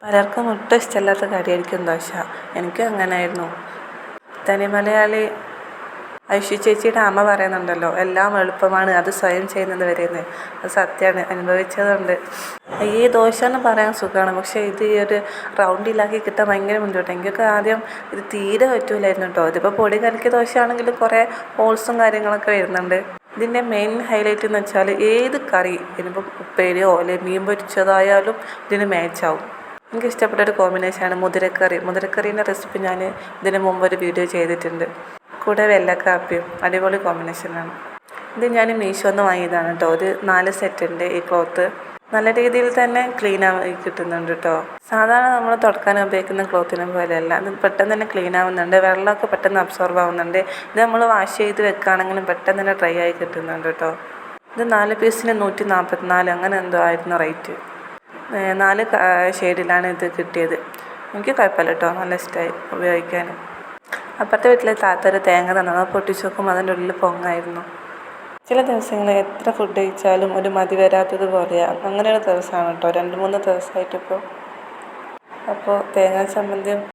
പലർക്കും ഒട്ടും ഇഷ്ടമില്ലാത്ത കറിയായിരിക്കും ദോശ. എനിക്കും അങ്ങനെയായിരുന്നു. തനി മലയാളി ഐഷു ചേച്ചിയുടെ അമ്മ പറയുന്നുണ്ടല്ലോ, എല്ലാം എളുപ്പമാണ്, അത് സ്വയം ചെയ്യുന്നത് വരെയെന്ന്. അത് സത്യമാണ്, അനുഭവിച്ചതുണ്ട്. ഈ ദോശ എന്ന് പറയാൻ സുഖമാണ്, പക്ഷേ ഇത് ഈ ഒരു റൗണ്ടിലാക്കി കിട്ടാൻ ഭയങ്കര ബുദ്ധിമുട്ടാണ്. എനിക്കൊക്കെ ആദ്യം ഇത് തീരെ പറ്റൂലായിരുന്നു കേട്ടോ. ഇതിപ്പോൾ പൊടി കലക്കിയ ദോശയാണെങ്കിലും കുറേ ഹോൾസും കാര്യങ്ങളൊക്കെ വരുന്നുണ്ട്. ഇതിൻ്റെ മെയിൻ ഹൈലൈറ്റ് എന്ന് വെച്ചാൽ ഏത് കറി, ഇനിയിപ്പം ഉപ്പേരിയോ അല്ലെങ്കിൽ മീൻ പൊരിച്ചതായാലും ഇതിന് മാച്ചാവും. എനിക്ക് ഇഷ്ടപ്പെട്ട ഒരു കോമ്പിനേഷനാണ് മുതിരക്കറി. മുതിരക്കറീൻ്റെ റെസിപ്പി ഞാൻ ഇതിന് മുമ്പ് ഒരു വീഡിയോ ചെയ്തിട്ടുണ്ട്. കൂടെ വെള്ളക്കാപ്പിയും അടിപൊളി കോമ്പിനേഷനാണ്. ഇത് ഞാൻ മീഷോന്ന് വാങ്ങിയതാണ് കേട്ടോ. ഒരു 4 സെറ്റുണ്ട് ഈ ക്ലോത്ത്. നല്ല രീതിയിൽ തന്നെ ക്ലീൻ ആയി കിട്ടുന്നുണ്ട് കേട്ടോ. സാധാരണ നമ്മൾ തുടക്കാൻ ഉപയോഗിക്കുന്ന ക്ലോത്തിനെ പോലെയല്ല, ഇത് പെട്ടെന്ന് തന്നെ ക്ലീൻ ആവുന്നുണ്ട്. വെള്ളമൊക്കെ പെട്ടെന്ന് അബ്സോർബ് ആവുന്നുണ്ട്. ഇത് നമ്മൾ വാഷ് ചെയ്ത് വെക്കുകയാണെങ്കിലും പെട്ടെന്ന് തന്നെ ഡ്രൈ ആയി കിട്ടുന്നുണ്ട് കേട്ടോ. ഇത് 4 പീസിന് 144 അങ്ങനെ എന്തോ ആയിരുന്നു റേറ്റ്. 4 ഷെയ്ഡിലാണ് ഇത് കിട്ടിയത്. എനിക്ക് കുഴപ്പമില്ല കേട്ടോ, നല്ല ഇഷ്ടമായി ഉപയോഗിക്കാൻ. അപ്പുറത്തെ വീട്ടിലെ താത്ത ഒരു തേങ്ങ തന്നത് പൊട്ടിച്ച് നോക്കുമ്പോൾ അതിൻ്റെ ഉള്ളിൽ പൊങ്ങായിരുന്നു. ചില ദിവസങ്ങൾ എത്ര ഫുഡ് കഴിച്ചാലും ഒരു മതി വരാത്തത് പോലെയാണ്. അങ്ങനെയുള്ള ദിവസമാണ് കേട്ടോ 2-3 ദിവസമായിട്ടിപ്പോൾ. അപ്പോൾ തേങ്ങാ ചമ്മന്തിയും